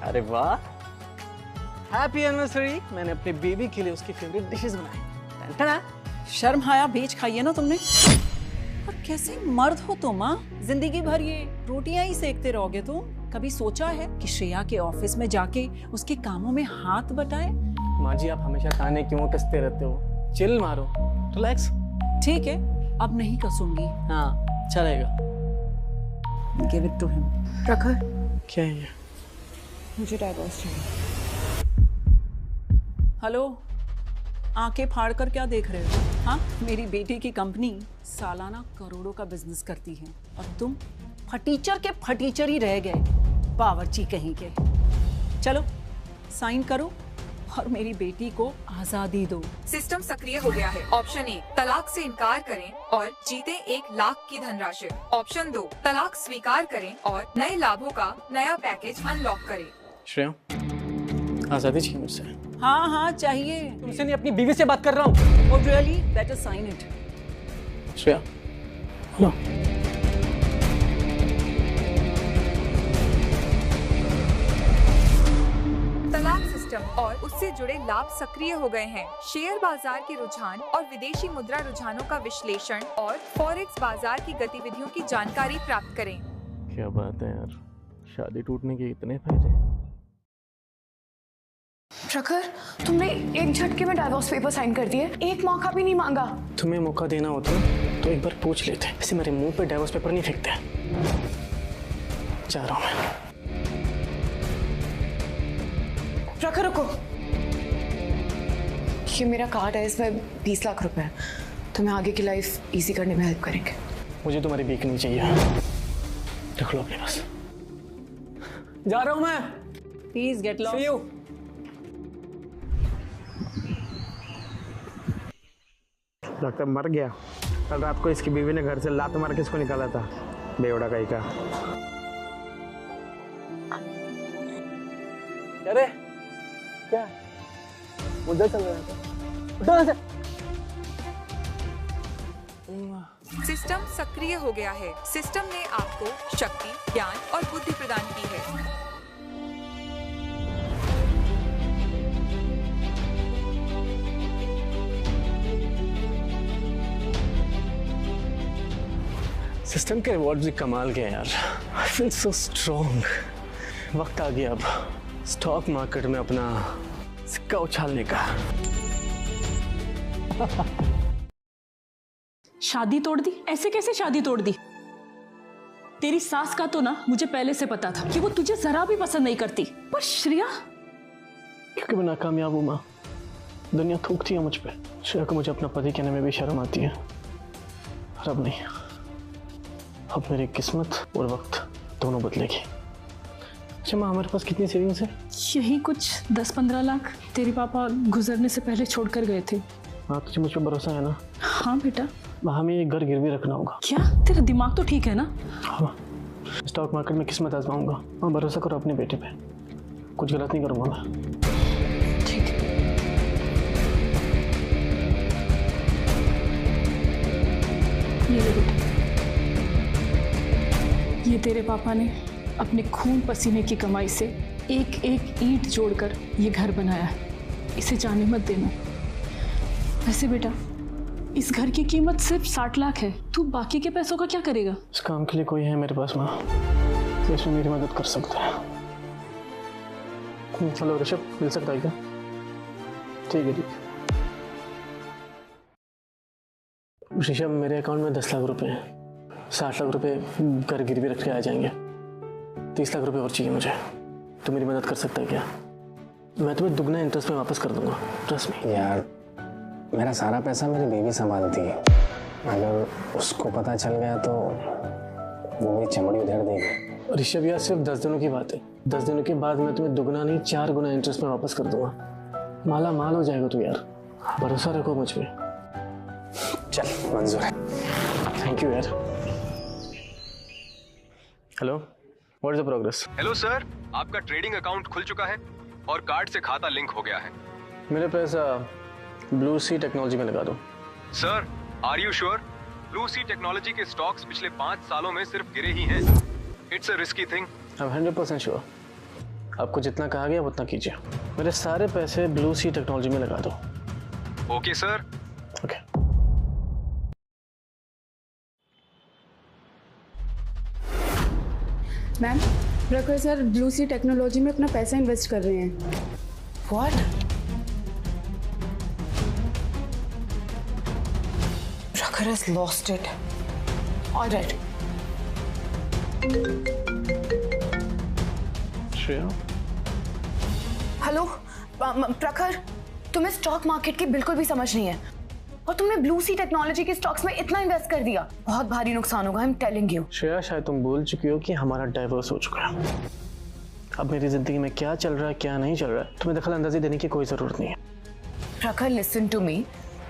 अरे वाह, happy anniversary. मैंने अपने बेबी के लिए उसकी फेवरेट डिशेस बनाई। टन शर्म हाया बीज खाई है ना तुमने। और कैसे मर्द हो तुम? जिंदगी भर ये रोटियां ही सेकते रहोगे तुम? कभी सोचा है कि श्रेया के ऑफिस में जाके उसके कामों में हाथ बटाए? माँ जी, आप हमेशा ताने क्यों कसते रहते हो? चिल मारो, रिलैक्स। ठीक है, अब नहीं कसूंगी। हाँ चलेगा। Give it to him. Prakhar, क्या है ये? मुझे डाइवोर्स चाहिए। हेलो, आंखें फाड़ कर क्या देख रहे हो? हाँ, मेरी बेटी की कंपनी सालाना करोड़ों का बिजनेस करती है और तुम फटीचर के फटीचर ही रह गए, बावर्ची कहीं के। चलो साइन करो और मेरी बेटी को आजादी दो। सिस्टम सक्रिय हो गया है। ऑप्शन 1, तलाक से इनकार करें और जीते 1 लाख की धनराशि। ऑप्शन 2, तलाक स्वीकार करें और नए लाभों का नया पैकेज अनलॉक करें। श्रेया, आजादी चाहिए मुझसे। हाँ हाँ चाहिए। तुमसे नहीं, अपनी बीवी से बात कर रहा हूँ। Oh really? Better sign it. Shreya, hello. तलाक सिस्टम और उससे जुड़े लाभ सक्रिय हो गए हैं। शेयर बाजार के रुझान और विदेशी मुद्रा रुझानों का विश्लेषण और फॉरेक्स बाजार की गतिविधियों की जानकारी प्राप्त करें। क्या बात है यार, शादी टूटने के इतने फायदे। प्रखर, तुमने एक झटके में डाइवोर्स पेपर साइन कर दिए, एक मौका भी नहीं मांगा। तुम्हें मौका देना होता तो एक बार पूछ लेते। ऐसे मेरे मुंह पे डाइवोर्स पेपर नहीं फेंकते। जा रहा हूँ मैं। प्रखर रुको, ये मेरा कार्ड है, इसमें 20 लाख रुपए है। तुम्हें आगे की लाइफ इजी करने में हेल्प करेंगे। मुझे तुम्हारी बीक नहीं चाहिए, रख लो अपने पास। जा रहा हूँ मैं। Please get lost. See you. लगता मर गया। कल रात को इसकी बीवी ने घर से लात मार के इसको निकाला था, बेवड़ा कहीं का। अरे क्या उधर चल रहा था? उठो से। सिस्टम सक्रिय हो गया है। सिस्टम ने आपको शक्ति, ज्ञान और बुद्धि प्रदान की है। सिस्टम के रिवॉर्ड्स भी कमाल के हैं यार। I feel so strong. वक्त आ गया अब स्टॉक मार्केट में अपना सिक्का उछालने का। शादी तोड़ दी? ऐसे कैसे शादी तोड़ दी? तेरी सास का तो ना मुझे पहले से पता था कि वो तुझे जरा भी पसंद नहीं करती, पर श्रेया। क्योंकि मैं नाकामयाब हूँ माँ, दुनिया थूकती है मुझ पे। श्रेया को मुझे अपना पति कहने में भी शर्म आती है। और अब नहीं, अब मेरी किस्मत और वक्त दोनों बदलेगी। अच्छा माँ, हमारे पास कितनी सेविंग्स है? यही कुछ 10-15 लाख तेरे पापा गुजरने से पहले छोड़ कर गए थे। हाँ, तुझे मुझ पर भरोसा है ना? हाँ बेटा। हमें ये घर गिरवी रखना होगा। क्या तेरा दिमाग तो ठीक है ना? हाँ, स्टॉक मार्केट में किस्मत आजमाऊंगा। हाँ, भरोसा करो अपने बेटे पे, कुछ गलत नहीं करूंगा मैं। ठीक है। ये ले बेटा, ये तेरे पापा ने अपने खून पसीने की कमाई से एक एक ईंट जोड़कर ये घर बनाया है। इसे जाने मत देना। वैसे बेटा, इस घर की कीमत सिर्फ 60 लाख है। तू बाकी के पैसों का क्या करेगा? इस काम के लिए कोई है मेरे पास माँ, तो इसमें मेरी मदद कर सकता है। हेलो ऋषभ, मिल सकता है क्या? ठीक है ठीक है। ऋषभ, मेरे अकाउंट में 10 लाख रुपए हैं। 60 लाख रुपए घर गिरवी रख के आ जाएंगे। 30 लाख रुपए और चाहिए मुझे। तो मेरी मदद कर सकता है क्या? मैं तुम्हें दुगना इंटरेस्ट में वापस कर दूंगा, ट्रस्ट मी। यार, मेरा सारा पैसा मेरी बीवी संभालती है। अगर उसको पता चल गया तो वो मेरी चमड़ी उधेड़ देगी। ऋषभ यार, सिर्फ 10 दिनों की बात है। 10 दिनों के बाद मैं तुम्हें दुगना नहीं 4 गुना इंटरेस्ट में वापस कर दूंगा। माला माल हो जाएगा तू यार, भरोसा रखो मुझ पे। चल, मंजूर है। थैंक यू यार। Hello, what is the progress? Hello sir, आपका ट्रेडिंग अकाउंट खुल चुका है और कार्ड से खाता लिंक हो गया है। मेरा पैसा ब्लू सी टेक्नोलॉजी में लगा दो। Sir, are you sure? Blue Sea Technology के स्टॉक्स पिछले 5 सालों में सिर्फ गिरे ही हैं। It's a risky thing. I am 100% sure. आपको जितना कहा गया उतना कीजिए। मेरे सारे पैसे ब्लू सी टेक्नोलॉजी में लगा दो। Okay sir. ओके। मैम, प्रखर सर ब्लू सी टेक्नोलॉजी में अपना पैसा इन्वेस्ट कर रहे हैं। What? Prakhar has lost it. All right. Shreya, hello प्रखर, तुम्हें स्टॉक मार्केट की बिल्कुल भी समझ नहीं है और तुमने ब्लू सी टेक्नोलॉजी के स्टॉक्स में इतना इन्वेस्ट कर दिया। बहुत भारी नुकसान होगा, I am telling you. Shreya, शायद तुम भूल चुकी हो कि हमारा डाइवोर्स हो चुका है। अब मेरी जिंदगी में क्या चल रहा है क्या नहीं चल रहा है तुम्हें दखल अंदाजी देने की कोई जरूरत नहीं है। प्रखर लिसन टू मी,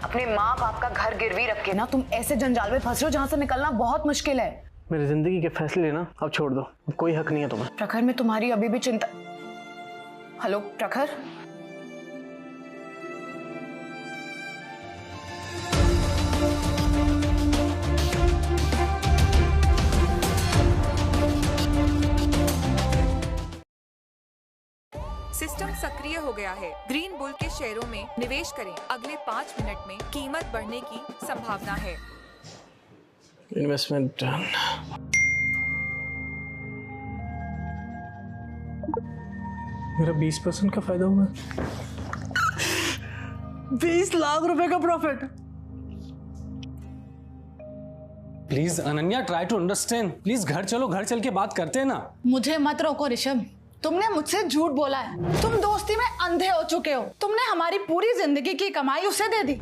अपने माँ बाप का घर गिरवी रख के ना तुम ऐसे जंजाल में फंस रहे हो जहाँ से निकलना बहुत मुश्किल है। मेरी जिंदगी के फैसले लेना अब छोड़ दो, अब कोई हक नहीं है तुम्हें। प्रखर, मैं तुम्हारी अभी भी चिंता। हेलो प्रखर, सिस्टम सक्रिय हो गया है। ग्रीन बुल के शेयरों में निवेश करें। अगले 5 मिनट में कीमत बढ़ने की संभावना है। Investment done. मेरा 20% का फायदा हुआ। 20 लाख रुपए का profit. Please Ananya, try to understand. Please घर चलो, घर चल के बात करते हैं ना। मुझे मत रोको ऋषभ, तुमने मुझसे झूठ बोला है। तुम दोस्ती में अंधे हो चुके हो। तुमने हमारी पूरी जिंदगी की कमाई उसे दे दी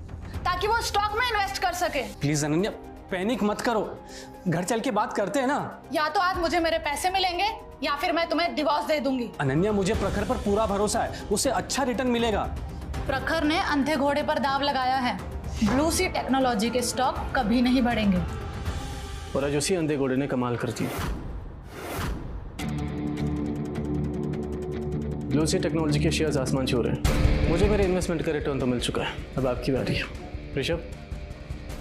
ताकि वो स्टॉक में इन्वेस्ट कर सके। प्लीज अनन्या, पैनिक मत करो, घर चल के बात करते हैं ना। या तो आज मुझे मेरे पैसे मिलेंगे या फिर मैं तुम्हें डिवोर्स दे दूंगी। अनन्या, मुझे प्रखर पर पूरा भरोसा है, उसे अच्छा रिटर्न मिलेगा। प्रखर ने अंधे घोड़े पर दाव लगाया है। ब्लू सी टेक्नोलॉजी के स्टॉक कभी नहीं बढ़ेंगे। और आज उसी अंधे घोड़े ने कमाल कर दी। ब्लू सी टेक्नोलॉजी के शेयर्स आसमान छू रहे हैं। मुझे मेरे इन्वेस्टमेंट का रिटर्न तो मिल चुका है, अब आपकी बारी है। ऋषभ,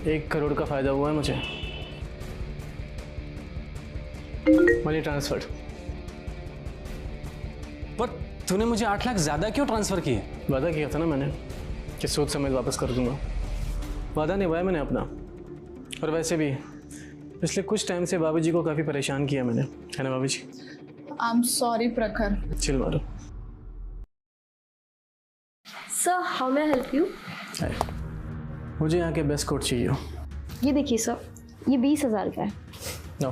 1 करोड़ का फायदा हुआ है मुझे। Money transfer. पर तूने मुझे 8 लाख ज्यादा क्यों ट्रांसफर किए? वादा किया था ना मैंने कि सूद समेत वापस कर दूंगा। वादा निभाया मैंने अपना। और वैसे भी पिछले कुछ टाइम से बाबूजी को काफ़ी परेशान किया मैंने, है ना बाबूजी? आई एम सॉरी प्रखर। चिल मारो। Sir, how may I help you? मुझे यहाँ के बेस्ट कोट चाहिए। ये देखिए सर, ये 20,000 का है। नो,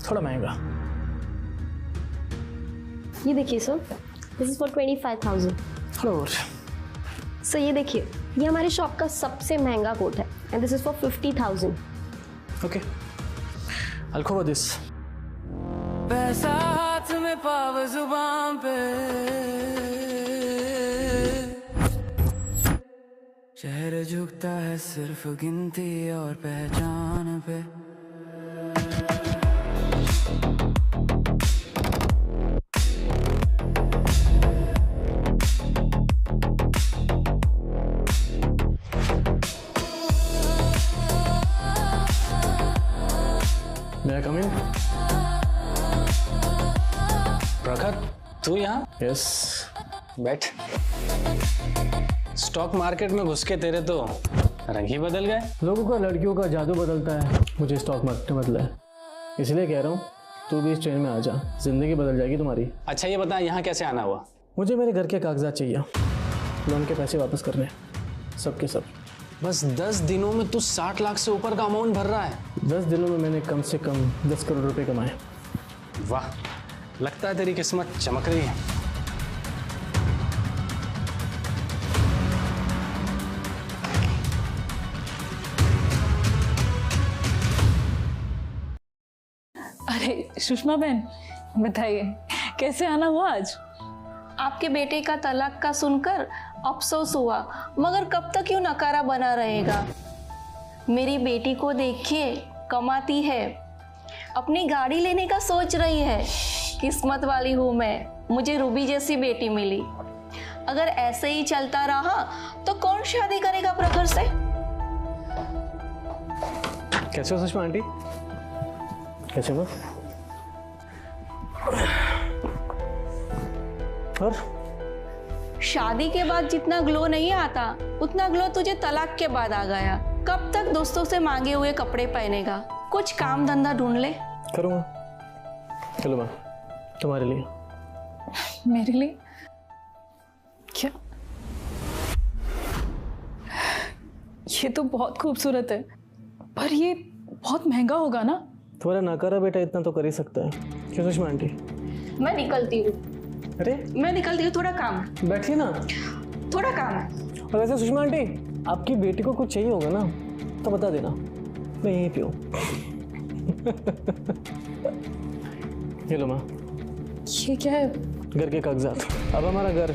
थोड़ा महंगा। ये देखिए सर, दिस इज फॉर 25,000। थोड़ा और। सर ये देखिए, ये हमारे शॉप का सबसे महंगा कोट है and this is for 50,000। Okay, I'll cover this. पैसा हाथ में पाव जुबान पे, शहर झुकता है सिर्फ गिनती और पहचान पे। May I come in? प्रखर, तू यहाँ? Yes. बैठ। स्टॉक मार्केट में घुस के तेरे तो रंग ही बदल गए। लोगों का लड़कियों का जादू बदलता है, मुझे स्टॉक मार्केट में बदला है। इसलिए कह रहा हूँ तू भी इस ट्रेन में आ जा, जिंदगी बदल जाएगी तुम्हारी। अच्छा ये बता, यहाँ कैसे आना हुआ? मुझे मेरे घर के कागजात चाहिए, लोन के पैसे वापस करने, सबके सब। बस 10 दिनों में तू 60 लाख से ऊपर का अमाउंट भर रहा है। 10 दिनों में मैंने कम से कम 10 करोड़ रुपए कमाए। वाह, लगता है तेरी किस्मत चमक रही है। अरे सुषमा बहन, बताइए कैसे आना हुआ आज? आपके बेटे का तलाक का सुनकर अफसोस हुआ, मगर कब तक यूं नकारा बना रहेगा। मेरी बेटी को देखिए, कमाती है, अपनी गाड़ी लेने का सोच रही है। किस्मत वाली हूँ मैं, मुझे रूबी जैसी बेटी मिली। अगर ऐसे ही चलता रहा तो कौन शादी करेगा प्रखर से? कैसे हो सुषमा आंटी? कैसे हो? और शादी के बाद जितना ग्लो नहीं आता उतना ग्लो तुझे तलाक के बाद आ गया। कब तक दोस्तों से मांगे हुए कपड़े पहनेगा? कुछ काम धंधा ढूंढ ले। करूँगा। चलो माँ, तुम्हारे लिए। मेरे लिए क्या? ये तो बहुत खूबसूरत है, पर ये बहुत महंगा होगा ना? तुम्हारा नकारा बेटा इतना तो कर ही सकता है। क्यों सुषमा आंटी? मैं निकलती हूँ। अरे मैं निकलती हूँ, थोड़ा काम। बैठिए ना, थोड़ा काम है। और वैसे सुषमा आंटी, आपकी बेटी को कुछ चाहिए होगा ना तो बता देना, मैं यहीं पे हूँ। ये लो माँ। ये क्या है? घर के कागजात। अब हमारा घर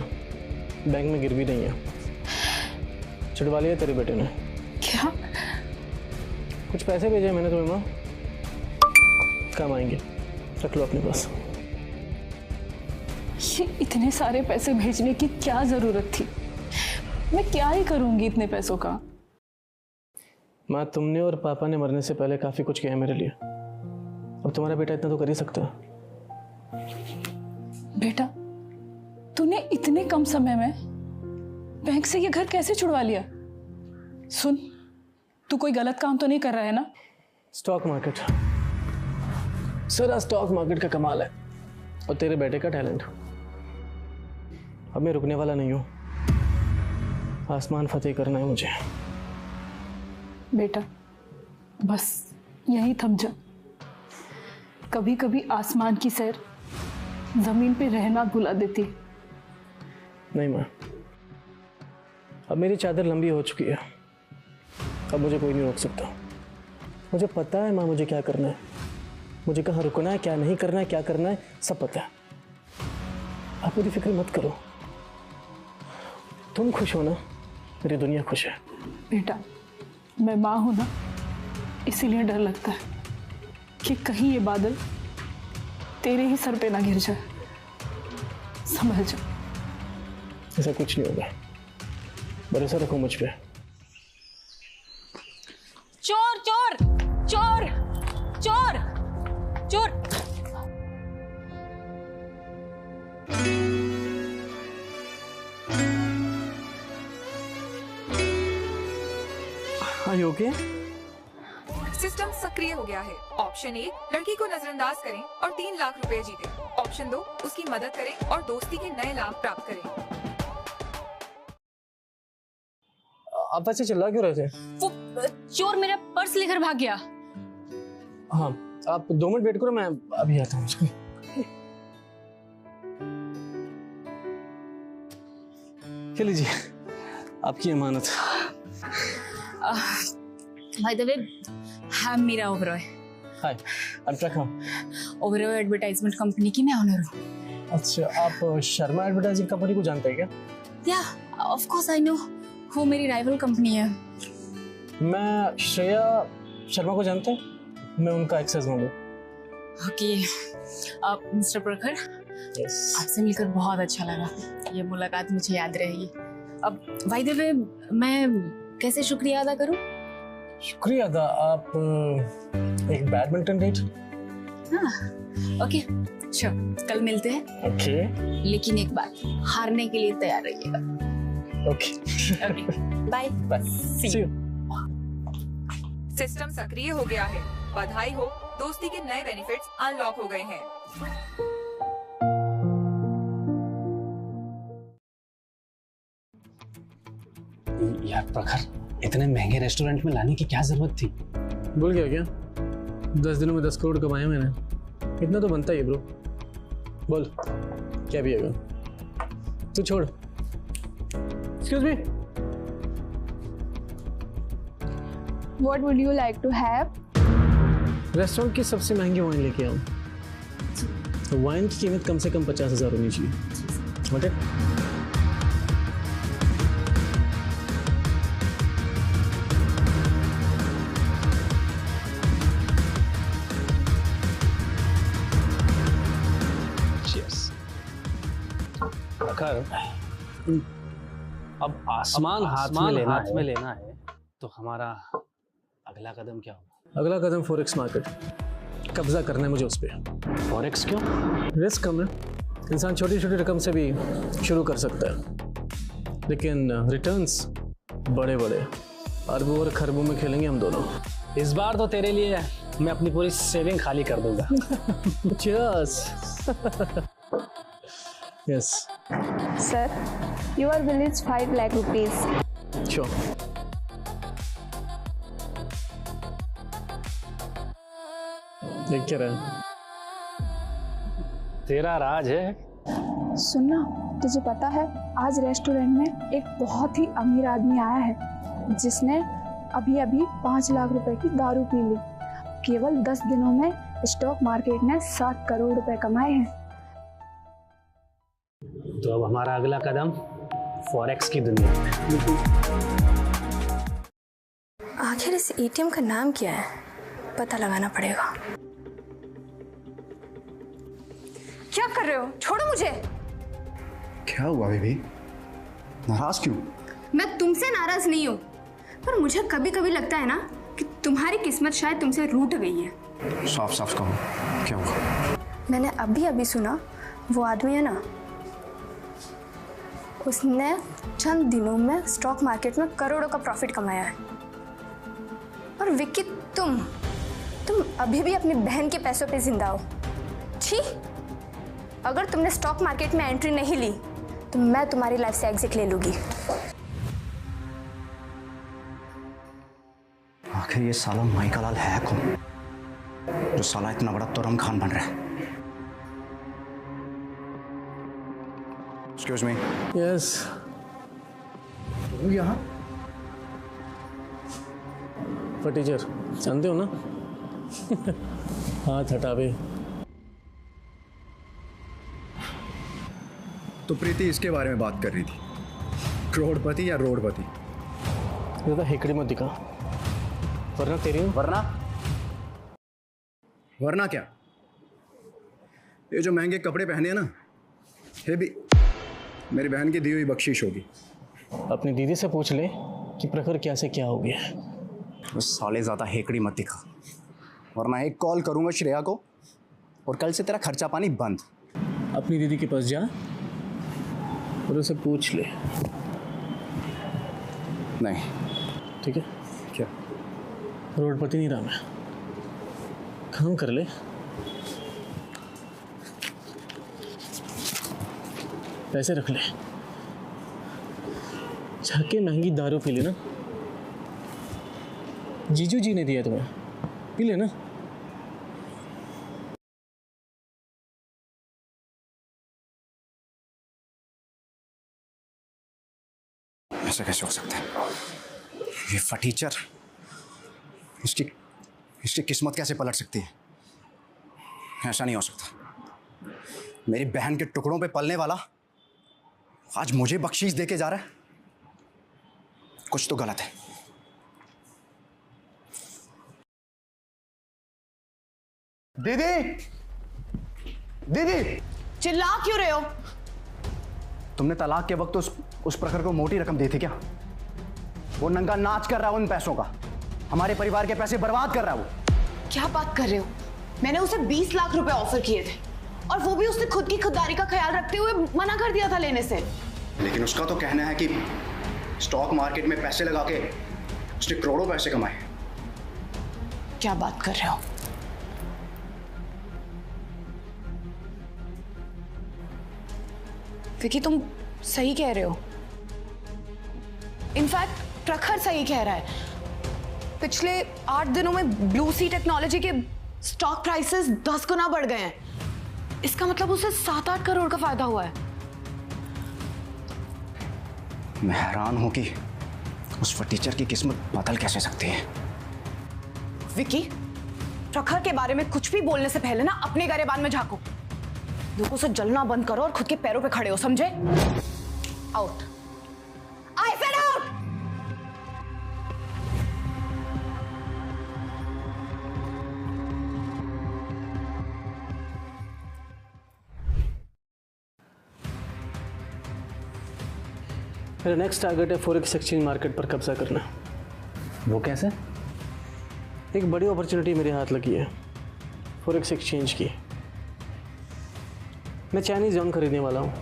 बैंक में गिरवी नहीं है, छुड़वा लिया तेरे बेटे ने। क्या? कुछ पैसे भेजे मैंने तुम्हें माँ, काम आएंगे, रख लो अपने पास। ये इतने सारे पैसे भेजने की क्या जरूरत थी? मैं क्या ही करूंगी इतने पैसों का? माँ, तुमने और पापा ने मरने से पहले काफी कुछ किया है मेरे लिए। अब तुम्हारा बेटा इतना तो कर ही सकता है। बेटा, तूने इतने कम समय में बैंक से ये घर कैसे छुड़वा लिया? सुन, तू कोई गलत काम तो नहीं कर रहा है ना? Stock market sir, stock market का कमाल है और तेरे बेटे का टैलेंट। अब मैं रुकने वाला नहीं हूँ, आसमान फतेह करना है मुझे। बेटा, बस यहीं थम जा। कभी कभी आसमान की सैर जमीन पे रहना भुला देती। नहीं माँ, अब मेरी चादर लंबी हो चुकी है, अब मुझे कोई नहीं रोक सकता। मुझे पता है माँ मुझे क्या करना है, मुझे कहाँ रुकना है, क्या नहीं करना है, क्या करना है, सब पता है। आप मेरी फिक्र मत करो, तुम खुश हो ना, मेरी दुनिया खुश है। बेटा, मैं माँ हूं ना, इसीलिए डर लगता है कि कहीं ये बादल तेरे ही सर पे ना गिर जाए। संभल जा। ऐसा कुछ नहीं होगा, भरोसा रखो मुझ पे। चोर चोर चोर चोर चोर। Are you okay? सिस्टम सक्रिय हो गया है। ऑप्शन 1, लड़की को नजरअंदाज करें और 3 लाख रुपए जीतें। ऑप्शन 2, उसकी मदद करें और दोस्ती के नए लाभ प्राप्त करें। आप ऐसे चिल्ला क्यों रहे थे? वो चोर मेरा पर्स लेकर भाग गया। हाँ, आप 2 मिनट वेट करो, मैं अभी आता हूँ। उसको क्या लीजिए, आपकी अमानत। By the way, I'm Meera Oberoi. Hi, I am Prakhar. Oberoi advertisement company की मैं ऑनर हूँ। अच्छा, आप शर्मा एडवर्टाइजिंग कंपनी को जानते हैं क्या? या, ऑफ कोर्स आई नो। वो मेरी राइवल कंपनी है। मैं श्रेया शर्मा को जानते हैं, मैं उनका एक्सेस हूँ। ओके, मिस्टर प्रखर, आपसे मिलकर बहुत अच्छा लगा। ये मुलाकात मुझे याद रहेगी। अब बाय द वे, मैं कैसे शुक्रिया अदा करूं? शुक्रिया अदा, आप एक बैडमिंटन डेट। हाँ, ओके, श्योर, कल मिलते हैं। ओके, लेकिन एक बात, हारने के लिए तैयार रहिएगा। Okay, bye bye, see you. System सक्रिय हो गया है। बधाई हो, दोस्ती के नए बेनिफिट्स अनलॉक हो गए हैं। यार प्रखर, इतने महंगे रेस्टोरेंट में लाने की क्या जरूरत थी? भूल गया क्या? 10 दिनों में 10 करोड़ कमाए मैंने, इतना तो बनता ही है ब्रो। बोल क्या पिएगा? तू छोड़। Excuse me, What would you like to have? Restaurant की सबसे महंगी वाइन लेके आऊँ। तो वाइन की कीमत कम से कम 50,000 होनी चाहिए। ओके, अब आसमान हाथ में लेना है तो हमारा अगला कदम क्या होगा? अगला कदम फॉरेक्स मार्केट, कब्जा करना है मुझे उस पर। फॉरेक्स क्यों? रिस्क कम है, इंसान छोटी छोटी रकम से भी शुरू कर सकता है, लेकिन रिटर्न्स बड़े बड़े अरबों और खरबों में खेलेंगे हम दोनों। इस बार तो तेरे लिए मैं अपनी पूरी सेविंग खाली कर दूंगा। Cheers. Yes. Sir, your bill is 5 lakh rupees. Sure. देख क्या रहा तेरा राज है। सुनना, तुझे पता है आज रेस्टोरेंट में एक बहुत ही अमीर आदमी आया है जिसने अभी अभी 5 लाख रुपए की दारू पी ली। केवल 10 दिनों में स्टॉक मार्केट ने 7 करोड़ रुपए कमाए हैं। तो अब हमारा अगला कदम फॉरेक्स की दुनिया में। आखिर इस एटीएम का नाम क्या है, पता लगाना पड़ेगा। क्या कर रहे हो? छोड़ो मुझे। क्या हुआ बेबी? नाराज क्यों? मैं तुमसे नाराज नहीं हूँ, पर मुझे कभी कभी लगता है ना कि तुम्हारी किस्मत शायद तुमसे रूठ गई है। साफ साफ कहो, क्या हुआ? मैंने अभी सुना, वो आदमी है ना, उसने चंद दिनों में स्टॉक मार्केट में करोड़ों का प्रॉफिट कमाया है। और विक्की, तुम अभी भी अपनी बहन के पैसों पे जिंदा हो। छी, अगर तुमने स्टॉक मार्केट में एंट्री नहीं ली तो मैं तुम्हारी लाइफ से एग्जिट ले लूंगी। आखिर ये साला माइका लाल है कौन जो साला इतना बड़ा तुरम खान बन रहा है? Excuse me. Yes. यहाँ फटीचर जानते हो ना? हाथ हटावे। तो प्रीति इसके बारे में बात कर रही थी, करोड़पति या रोडपति? ज्यादा हेकड़ी मत दिखा, वरना तेरी वरना क्या? ये जो महंगे कपड़े पहने हैं ना, ये भी मेरी बहन की दी हुई बख्शीश होगी। अपनी दीदी से पूछ ले कि प्रखर क्या से क्या हो गया है। उस साले ज़्यादा हेकड़ी मत दिखा, वरना एक कॉल करूंगा श्रेया को और कल से तेरा खर्चा पानी बंद। अपनी दीदी के पास जा और उसे पूछ ले। नहीं। ठीक है? क्या? रोडपति नहीं रहा मैं, काम कर ले। पैसे रख ले, जाके महंगी दारू पी लेना। जीजू जी ने दिया तुम्हें, पी लेना। ऐसा कैसे हो सकता है? ये फटीचर, इसकी किस्मत कैसे पलट सकती है? ऐसा नहीं हो सकता। मेरी बहन के टुकड़ों पे पलने वाला आज मुझे बख्शीश देके जा रहा है। कुछ तो गलत है। दीदी, दीदी, चिल्ला क्यों रहे हो? तुमने तलाक के वक्त उस प्रखर को मोटी रकम दी थी क्या? वो नंगा नाच कर रहा है उन पैसों का, हमारे परिवार के पैसे बर्बाद कर रहा है वो। क्या बात कर रहे हो? मैंने उसे 20 लाख रुपए ऑफर किए थे और वो भी उसने खुद की खुददारी का ख्याल रखते हुए मना कर दिया था लेने से। लेकिन उसका तो कहना है कि स्टॉक मार्केट में पैसे लगा के उसने करोड़ों पैसे कमाए। क्या बात कर रहे हो? विकी, तुम सही कह रहे हो। इनफैक्ट प्रखर सही कह रहा है। पिछले 8 दिनों में ब्लू सी टेक्नोलॉजी के स्टॉक प्राइसेस 10 गुना बढ़ गए हैं। इसका मतलब उसे 7-8 करोड़ का फायदा हुआ है। मैं हैरान हूं कि उस फटीचर की किस्मत बदल कैसे सकती है। विकी, प्रखर के बारे में कुछ भी बोलने से पहले ना अपने गरेबान में झांको। लोगों से जलना बंद करो और खुद के पैरों पे खड़े हो, समझे? आउट। I said out. मेरा नेक्स्ट टारगेट है फॉरेक्स एक्सचेंज मार्केट पर कब्जा करना। वो कैसे? एक बड़ी अपॉर्चुनिटी मेरे हाथ लगी है फॉरेक्स एक्सचेंज की। मैं चाइनीज यॉन खरीदने वाला हूँ।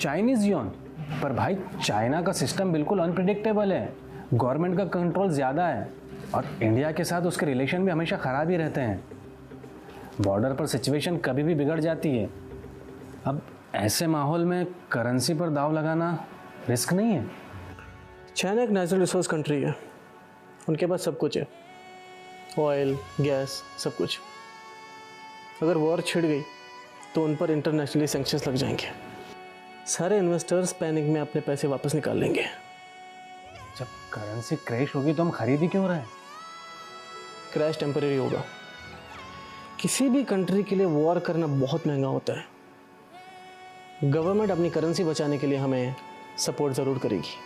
Chinese Yon? पर भाई चाइना का सिस्टम बिल्कुल अनप्रिडिक्टेबल है, गवर्नमेंट का कंट्रोल ज़्यादा है और इंडिया के साथ उसके रिलेशन भी हमेशा ख़राब ही रहते हैं। बॉर्डर पर सिचुएशन कभी भी बिगड़ जाती है। अब ऐसे माहौल में करेंसी पर दाव लगाना रिस्क नहीं है? चाइना एक नेचुरल रिसोर्स कंट्री है, उनके पास सब कुछ है, ऑयल, गैस, सब कुछ। अगर वॉर छिड़ गई तो उन पर इंटरनेशनली सैंक्शंस लग जाएंगे। सारे इन्वेस्टर्स पैनिक में अपने पैसे वापस निकाल लेंगे। जब करेंसी क्रैश होगी तो हम खरीद ही क्यों रहे हैं? क्रैश टेम्परेरी होगा। किसी भी कंट्री के लिए वॉर करना बहुत महंगा होता है। गवर्नमेंट अपनी करेंसी बचाने के लिए हमें सपोर्ट ज़रूर करेगी।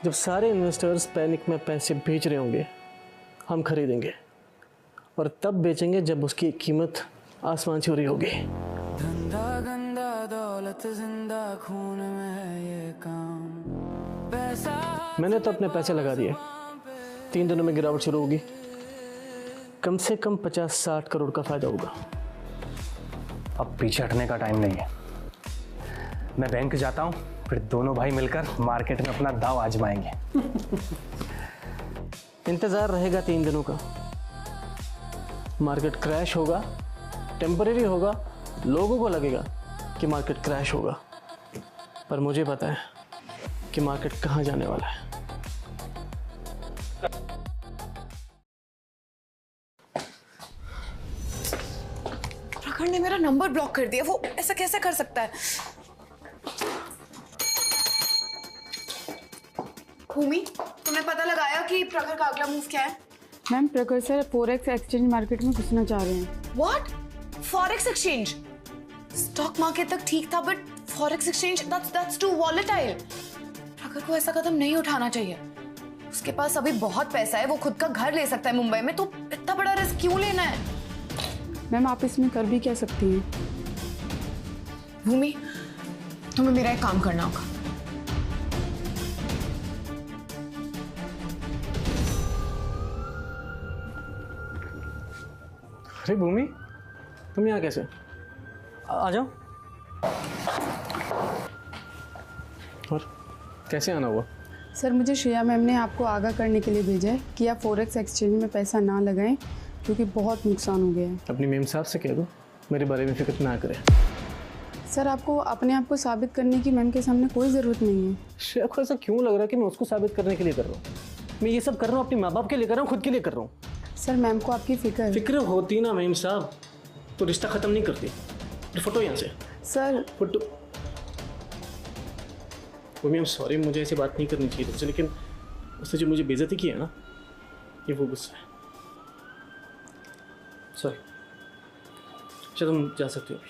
जब सारे इन्वेस्टर्स पैनिक में पैसे बेच रहे होंगे, हम खरीदेंगे और तब बेचेंगे जब उसकी कीमत आसमान छू रही होगी। धंधा गंदा दौलत जिंदा खून में है ये काम, पैसा मैंने तो अपने पैसे लगा दिए। 3 दिनों में गिरावट शुरू होगी, कम से कम 50-60 करोड़ का फायदा होगा। अब पीछे हटने का टाइम नहीं है। मैं बैंक जाता हूँ, फिर दोनों भाई मिलकर मार्केट में अपना दाव आजमाएंगे। इंतज़ार रहेगा 3 दिनों का। मार्केट क्रैश होगा, टेम्परेरी होगा, लोगों को लगेगा कि मार्केट क्रैश होगा, पर मुझे पता है कि मार्केट कहाँ जाने वाला है। प्रखर ने मेरा नंबर ब्लॉक कर दिया। वो ऐसा कैसे कर सकता है? भूमि, तुमने पता लगाया कि प्रखर का अगला मूव क्या है? मैम, प्रखर सर फॉरेक्स एक्सचेंज मार्केट में घुसना चाह रहे हैं। What? Forex exchange? Stock market तक ठीक था, but forex exchange that's too volatile. प्रखर को ऐसा कदम नहीं उठाना चाहिए। उसके पास अभी बहुत पैसा है, वो खुद का घर ले सकता है मुंबई में, तो इतना बड़ा रिस्क क्यों लेना है? मैम, आप इसमें कर भी क्या सकती हैं? भूमि, तुम्हें मेरा एक काम करना होगा। अरे भूमि, तुम यहाँ कैसे? आ जाओ। और कैसे आना हुआ? सर, मुझे श्रेया मैम ने आपको आगाह करने के लिए भेजा है कि आप फॉरेक्स एक्सचेंज में पैसा ना लगाएं, क्योंकि बहुत नुकसान हो गया है। अपनी मेम साहब से कह दो मेरे बारे में फिक्र ना करें। सर, आपको अपने आप को साबित करने की मैम के सामने कोई ज़रूरत नहीं है। श्रेया को ऐसा क्यों लग रहा है कि मैं उसको साबित करने के लिए कर रहा हूँ? मैं ये सब कर रहा हूँ अपने माँ बाप के लिए कर रहा हूँ, खुद के लिए कर रहा हूँ। सर, मैम को आपकी फिक्र होती ना मेम साहब तो रिश्ता ख़त्म नहीं करती। फोटो यहाँ से। Sir, photo. Mummy, I am sorry, मुझे ऐसी बात नहीं करनी चाहिए तुमसे, लेकिन उसने जो मुझे बेइज्जती की है ना, ये वो गुस्सा है। सॉरी। अच्छा, तुम जा सकते हो अभी।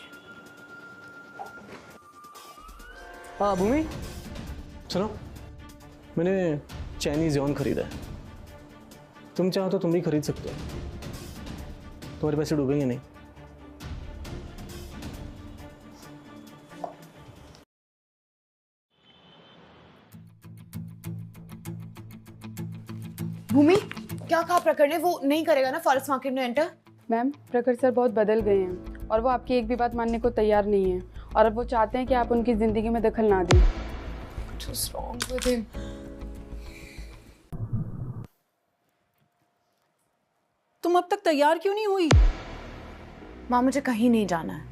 हाँ भूमि, सुनो, मैंने चाइनीज यॉन खरीदा है। तुम चाहो तो तुम भी खरीद सकते हो, तुम्हारे पैसे डूबेंगे नहीं। भूमि, क्या कहा प्रखर ने? वो नहीं करेगा ना फॉरेक्स मार्केट में एंटर? मैम, प्रखर सर बहुत बदल गए हैं और वो आपकी एक भी बात मानने को तैयार नहीं है, और अब वो चाहते हैं कि आप उनकी जिंदगी में दखल ना दें। What's wrong with him? तुम अब तक तैयार क्यों नहीं हुई? माँ, मुझे कहीं नहीं जाना है।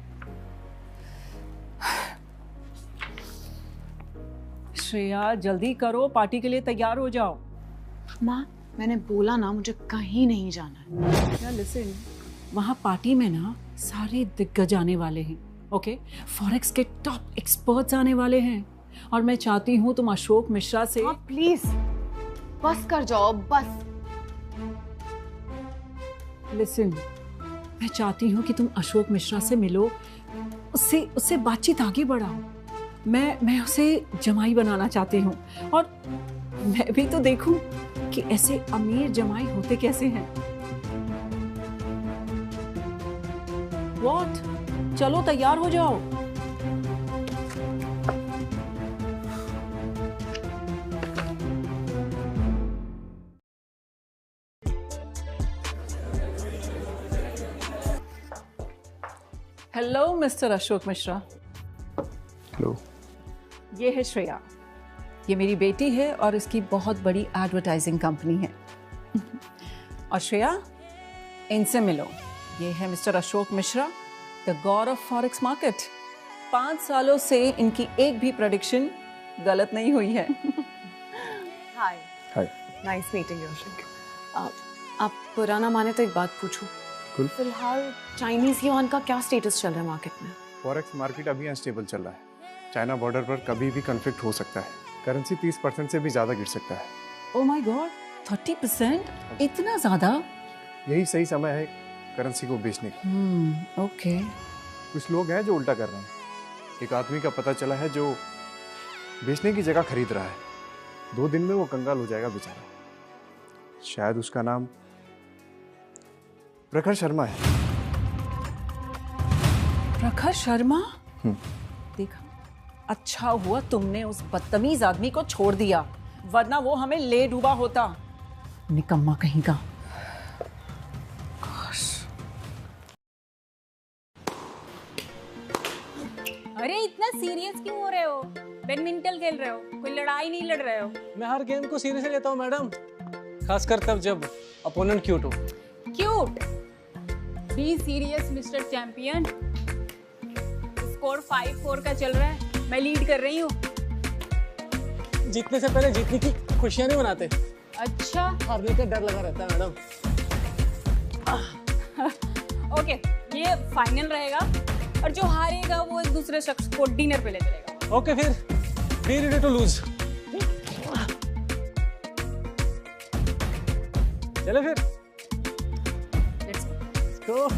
श्रेया, जल्दी करो, पार्टी के लिए तैयार हो जाओ। माँ, मैंने बोला ना, मुझे कहीं नहीं जाना है। क्या लिसन, वहाँ पार्टी में ना सारे दिग्गज आने वाले हैं, ओके? फॉरेक्स के टॉप एक्सपर्ट्स आने वाले हैं, और मैं चाहती हूँ तुम अशोक मिश्रा से। हाँ, प्लीज बस कर जाओ, बस। लिसन, मैं चाहती हूँ कि तुम अशोक मिश्रा से मिलो, उससे बातचीत आगे बढ़ाओ। मैं उसे जमाई बनाना चाहती हूँ, और मैं भी तो देखूं कि ऐसे अमीर जमाई होते कैसे हैं। What? चलो तैयार हो जाओ। Hello mister Ashok Mishra. Hello. ये है श्रेया, ये मेरी बेटी है और इसकी बहुत बड़ी एडवर्टाइजिंग कंपनी है। और श्रेया, इनसे मिलो। ये है mister Ashok Mishra, the God of forex market. 5 सालों से इनकी एक भी प्रेडिक्शन गलत नहीं हुई है। Hi. Hi. Nice meeting you. आप पुराना माने तो एक बात पूछूं। Cool. फिलहाल चाइनीज युआन का क्या स्टेटस चल रहा है मार्केट में? फॉरेक्स मार्केट अभी अनस्टेबल चल रहा है। चाइना बॉर्डर पर कभी भी कन्फ्लिक्ट हो सकता है। करेंसी 30% से भी ज़्यादा गिर सकता है। Oh my God, 30%? इतना ज़्यादा? यही सही समय है करेंसी को बेचने का। ओके। कुछ लोग हैं जो उल्टा कर रहे हैं। एक आदमी का पता चला है जो बेचने की जगह खरीद रहा है। 2 दिन में वो कंगाल हो जाएगा बेचारा। शायद उसका नाम प्रखर शर्मा है। प्रखर शर्मा? देखा, अच्छा हुआ तुमने उस बदतमीज आदमी को छोड़ दिया, वरना वो हमें ले डूबा होता। निकम्मा कहीं का। अरे इतना सीरियस क्यों हो रहे हो? बैडमिंटन खेल रहे हो? कोई लड़ाई नहीं लड़ रहे हो? मैं हर गेम को सीरियस लेता हूँ मैडम, खासकर तब जब अपोनेंट क्यूट हो। Cute? Be serious mister champion. Score 5-4 का चल रहा है, मैं लीड कर रही हूँ। जीतने से पहले जीतने की खुशियाँ नहीं मनाते। अच्छा। हारने का डर लगा रहता है मैडम। ओके, ये फाइनल रहेगा और जो हारेगा वो एक दूसरे शख्स को डिनर पे ले चलेगा। ओके, फिर बी रेडी टू लूज। चले फिर। Let's go.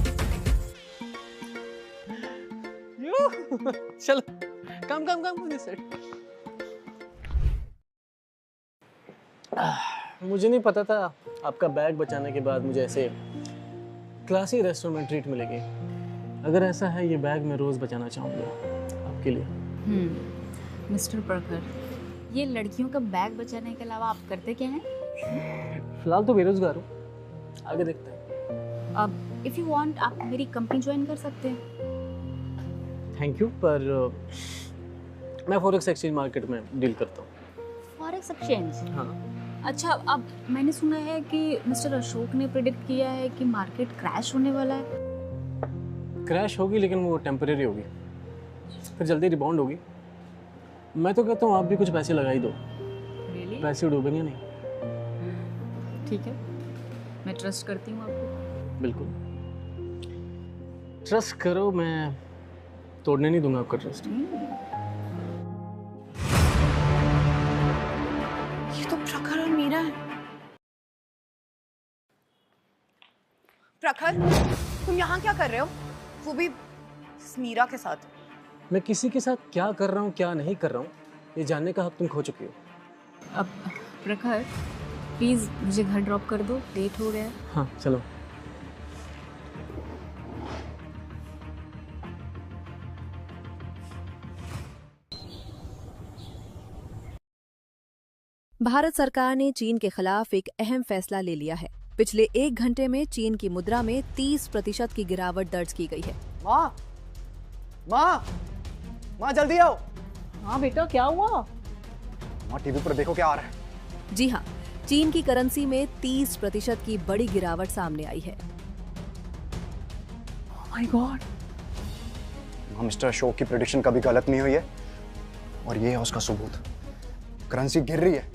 चलो, कम दिस साइड। मुझे नहीं पता था आपका बैग बचाने के बाद मुझे ऐसे क्लासी रेस्टोरेंट में ट्रीट मिलेगी। अगर ऐसा है, ये बैग मैं रोज बचाना चाहूँगा आपके लिए। मिस्टर प्रखर, ये लड़कियों का बैग बचाने के अलावा आप करते क्या हैं? फिलहाल तो बेरोजगार हूँ, आगे देखते हैं। अब इफ यू वांट आप मेरी कंपनी ज्वाइन कर सकते हैं। थैंक यू, पर मैं फॉरेक्स एक्सचेंज मार्केट में डील करता हूँ। Forex exchange? हाँ। अच्छा, अब मैंने सुना है कि मिस्टर अशोक ने प्रेडिक्ट किया है कि मार्केट क्रैश होने वाला है। क्रैश होगी, लेकिन वो टेम्परेरी होगी, फिर जल्दी रिबाउंड होगी। मैं तो कहता हूँ आप भी कुछ पैसे लगा ही दो। Really? पैसे डूबेंगे नहीं। ठीक है, मैं ट्रस्ट करती हूँ आपको। बिल्कुल ट्रस्ट करो, मैं तोड़ने नहीं दूंगा आपका ट्रस्ट। ये तो प्रखर और मीरा है। प्रखर, तुम यहाँ क्या कर रहे हो? वो भी मीरा के साथ। मैं किसी के साथ क्या कर रहा हूँ क्या नहीं कर रहा हूँ, ये जानने का हक तुम खो चुकी हो। अब प्रखर, प्लीज मुझे घर ड्रॉप कर दो, लेट हो गया है। हाँ चलो। भारत सरकार ने चीन के खिलाफ एक अहम फैसला ले लिया है। पिछले 1 घंटे में चीन की मुद्रा में 30% की गिरावट दर्ज की गई है। माँ जल्दी आओ। हाँ बेटा, क्या हुआ? माँ टीवी पर देखो क्या आ रहा है। जी हाँ, चीन की करेंसी में 30% की बड़ी गिरावट सामने आई है। My God. माँ, मिस्टर अशोक की प्रेडिक्शन कभी गलत नहीं हुई है और ये है उसका सबूत। करेंसी गिर रही है।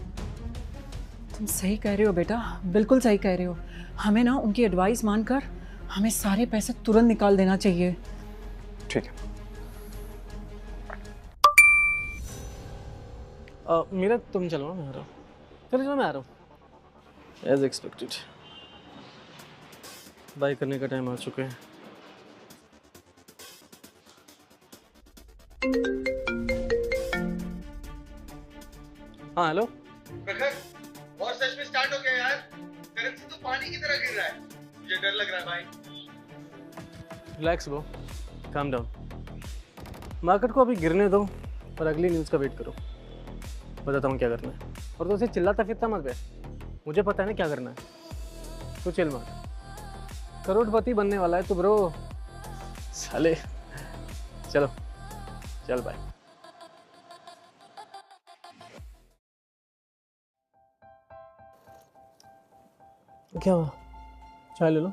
तुम सही कह रहे हो बेटा, बिल्कुल सही कह रहे हो। हमें ना उनकी एडवाइस मानकर हमें सारे पैसे तुरंत निकाल देना चाहिए। ठीक है। मेरा तुम चलो, मैं आ रहा हूँ। चलो मैं आ रहा हूँ। एज एक्सपेक्टेड बाय करने का टाइम आ चुका है। हाँ हेलो। प्रखर, और सच में स्टार्ट हो गया यार। करेंसी तो पानी की तरह गिर रहा है। मुझे डर लग रहा है भाई। Relax bro, calm down. Market को अभी गिरने दो और अगली न्यूज़ का वेट करो। बताता हूँ क्या करना है। और तो उसे चिल्लाता फिरता मत बे, मुझे पता है ना क्या करना है। तो चिल मार, करोड़पति बनने वाला है तो ब्रो। साले चलो चल बाय। क्या हुआ? चाय ले लो।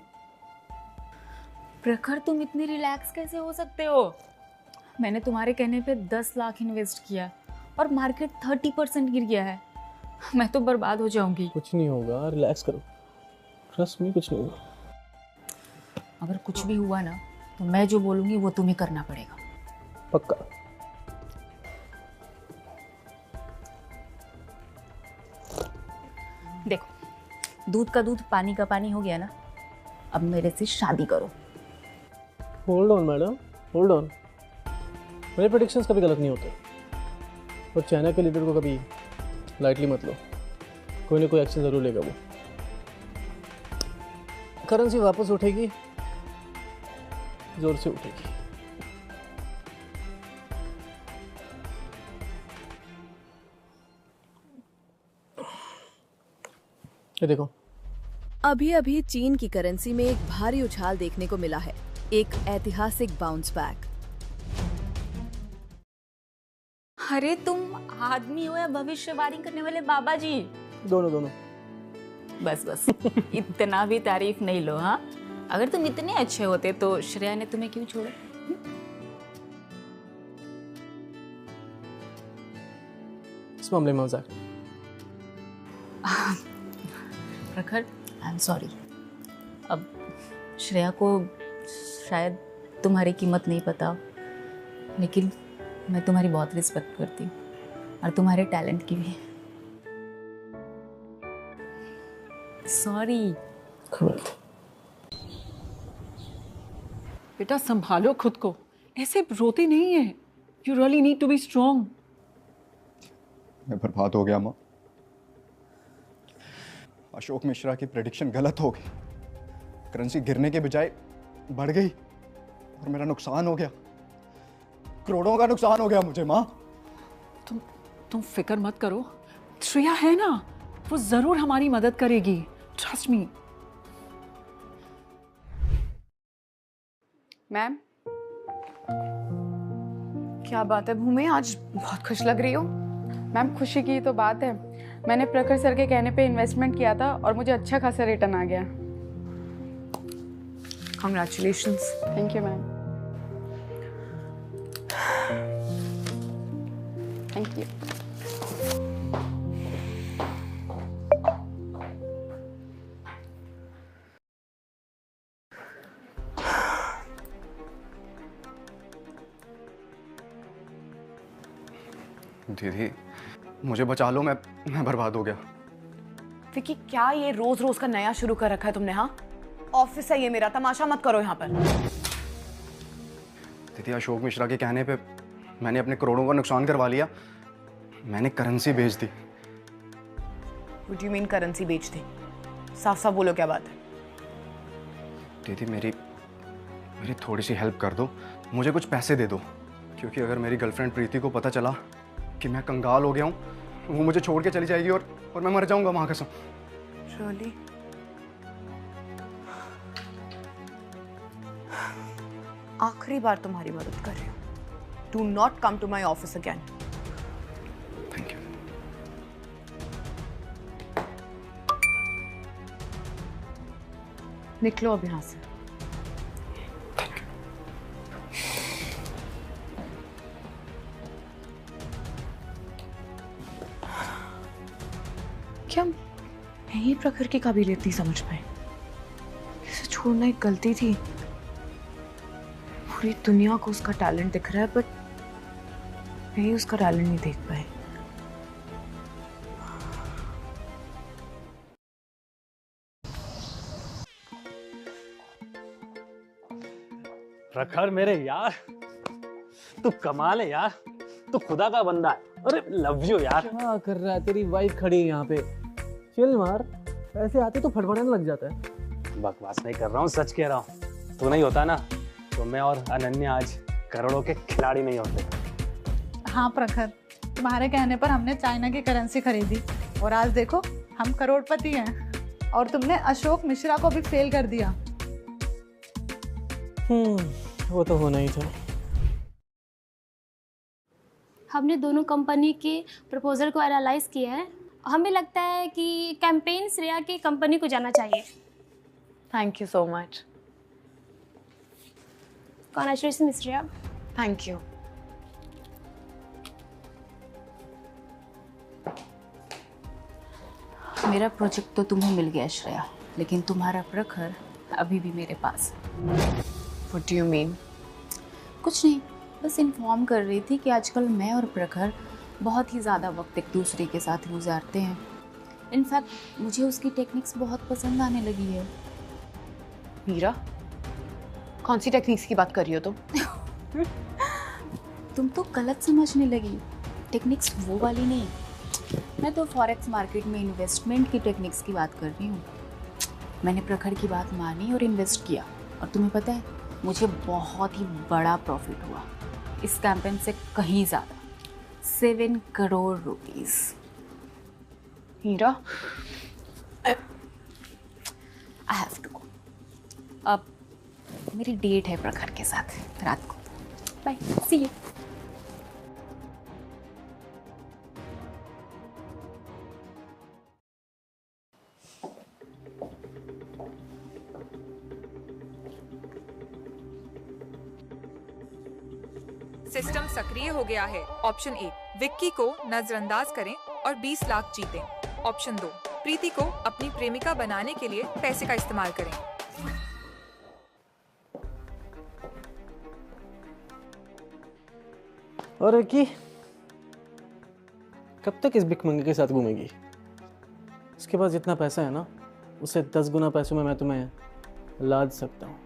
प्रखर, तुम इतनी रिलैक्स कैसे हो सकते हो? मैंने तुम्हारे कहने पे 10 लाख इन्वेस्ट किया और मार्केट 30% गिर गया है। मैं तो बर्बाद हो जाऊंगी। कुछ नहीं होगा, रिलैक्स करो, ट्रस्ट मी, कुछ नहीं होगा। अगर कुछ भी हुआ ना तो मैं जो बोलूंगी वो तुम्हें करना पड़ेगा। पक्का। देखो, दूध का दूध पानी का पानी हो गया ना, अब मेरे से शादी करो। Hold on madam, hold on. मेरे प्रेडिक्शंस कभी गलत नहीं होते, और चाइना के लीडर को कभी लाइटली मत लो, कोई ना कोई एक्शन जरूर लेगा वो। करेंसी वापस उठेगी, जोर से उठेगी। ये देखो, अभी अभी चीन की करेंसी में एक भारी उछाल देखने को मिला है, एक ऐतिहासिक बाउंस बैक। अरे तुम आदमी हो या भविष्यवाणी करने वाले बाबा जी? दोनों दोनों। बस बस इतना भी तारीफ नहीं लो। हाँ, अगर तुम इतने अच्छे होते तो श्रेया ने तुम्हें क्यों छोड़ा? इस मामले में मजाक। प्रखर, आई एम सॉरी। अब श्रेया को शायद तुम्हारी कीमत नहीं पता, लेकिन मैं तुम्हारी बहुत रिस्पेक्ट करती हूँ और तुम्हारे टैलेंट की भी। सॉरी। बेटा संभालो खुद को, ऐसे रोते नहीं है। You really need to be strong. मैं बर्बाद हो गया माँ। अशोक मिश्रा की प्रेडिक्शन गलत हो गई, करेंसी गिरने के बजाय बढ़ गई और मेरा नुकसान हो गया, करोड़ों का नुकसान हो गया मुझे माँ। तुम फिक्र मत करो, श्रेया है ना, वो जरूर हमारी मदद करेगी, ट्रस्ट मी। मैम, क्या बात है भूमि, आज बहुत खुश लग रही हो। मैम, खुशी की तो बात है, मैंने प्रखर सर के कहने पे इन्वेस्टमेंट किया था और मुझे अच्छा खासा रिटर्न आ गया। Congratulations. Thank you ma'am. Thank you. दीदी मुझे बचा लो, मैं बर्बाद हो गया। विकी, क्या ये रोज रोज का नया शुरू कर रखा है तुमने? हाँ, ऑफिस है ये मेरा, तमाशा मत करो यहाँ पर। दीदी अशोक मिश्रा के कहने पे मैंने अपने करोड़ों का नुकसान करवा लिया, मैंने करेंसी बेच दी। What do you mean currency बेच दी? साफ साफ बोलो क्या बात है? दीदी मेरी थोड़ी सी हेल्प कर दो, मुझे कुछ पैसे दे दो, क्योंकि अगर मेरी गर्लफ्रेंड प्रीति को पता चला कि मैं कंगाल हो गया हूँ, वो मुझे छोड़ के चली जाएगी और मैं मर जाऊंगा वहां कसम। Really? आखिरी बार तुम्हारी मदद कर रही हूँ। Do not come to my office again. Thank you. निकलो अब यहाँ से। क्या मैं ही प्रखर की काबिलियत नहीं समझ पाई? इसे छोड़ना एक गलती थी। पूरी दुनिया को उसका टैलेंट दिख रहा है, बट मैं ही उसका टैलेंट नहीं देख पाई। प्रखर मेरे यार, तू कमाल है यार, तू खुदा का बंदा है। अरे लव यू यार। क्या कर रहा है? तेरी वाइफ खड़ी है यहाँ पे, चिल मार। ऐसे आते तो फड़फड़ाने लग जाता है। बकवास नहीं कर रहा हूँ, सच कह रहा हूँ। तू नहीं होता ना तो मैं और अनन्या आज करोड़ों के खिलाड़ी नहीं होते। हाँ प्रखर, तुम्हारे कहने पर हमने चाइना की करेंसी खरीदी और आज देखो हम करोड़पति हैं, और तुमने अशोक मिश्रा को भी फेल कर दिया। वो तो होना ही था। हमने दोनों कंपनी के प्रपोजल को एनालाइज किया है। हमें लगता है कि कैंपेन श्रेया की कंपनी को जाना चाहिए। Thank you so much. Congratulation Shreya. Thank you. मेरा प्रोजेक्ट तो तुम्हें मिल गया श्रेया, लेकिन तुम्हारा प्रखर अभी भी मेरे पास। What do you mean? कुछ नहीं, बस इन्फॉर्म कर रही थी कि आजकल मैं और प्रखर बहुत ही ज़्यादा वक्त एक दूसरे के साथ गुजारते हैं। इनफैक्ट मुझे उसकी टेक्निक्स बहुत पसंद आने लगी है। मीरा, कौन सी टेक्निक्स की बात कर रही हो तुम? तुम तो गलत समझने लगी। टेक्निक्स वो वाली नहीं, मैं तो फॉरेक्स मार्केट में इन्वेस्टमेंट की टेक्निक्स की बात कर रही हूँ। मैंने प्रखर की बात मानी और इन्वेस्ट किया, और तुम्हें पता है मुझे बहुत ही बड़ा प्रॉफिट हुआ इस कैंपेन से, कहीं ज़्यादा, 7 crore rupees. Heera, I have to go. अब मेरी डेट है प्रखर के साथ रात को। Bye, see you. सिस्टम सक्रिय हो गया है। ऑप्शन 1, विक्की को नजरअंदाज करें और 20 लाख जीतें। ऑप्शन 2, प्रीति को अपनी प्रेमिका बनाने के लिए पैसे का इस्तेमाल करें। और विक्की, कब तक इस भिखमंगे के साथ घूमेगी? इसके पास जितना पैसा है ना, उससे 10 गुना पैसों में मैं तुम्हें लाद सकता हूँ।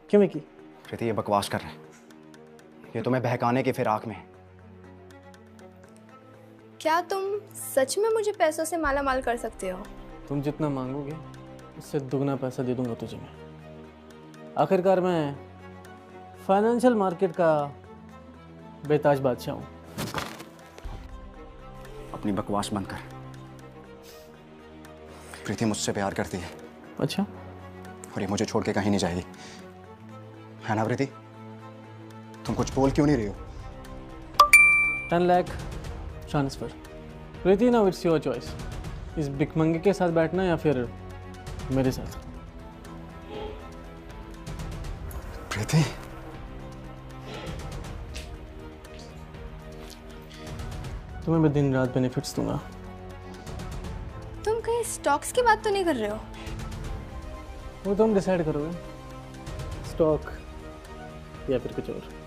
क्यों विक्की? प्रीति, ये बकवास कर रहे हैं, ये तुम्हें बहकाने की फिराक में। क्या तुम सच में मुझे पैसों से माला माल कर सकते हो? तुम जितना मांगोगे उससे दुगना पैसा दे दूंगा तुझे मैं। आखिरकार मैं फाइनेंशियल मार्केट का बेताज बादशाह हूँ। अपनी बकवास बंद कर। प्रीति मुझसे प्यार करती है। अच्छा? और ये मुझे छोड़ के कहीं नहीं जाएगी, है ना प्रीति? तुम कुछ बोल क्यों नहीं रही हो? 10 lakh transfer. Preeti, now it's your choice. इस भिखमंगे के साथ बैठना या फिर मेरे साथ। प्रीति, तुम्हें मैं दिन रात बेनिफिट्स दूंगा। तुम कहीं स्टॉक्स की बात तो नहीं कर रहे हो? वो तुम डिसाइड करोगे, स्टॉक या फिर कुछ और।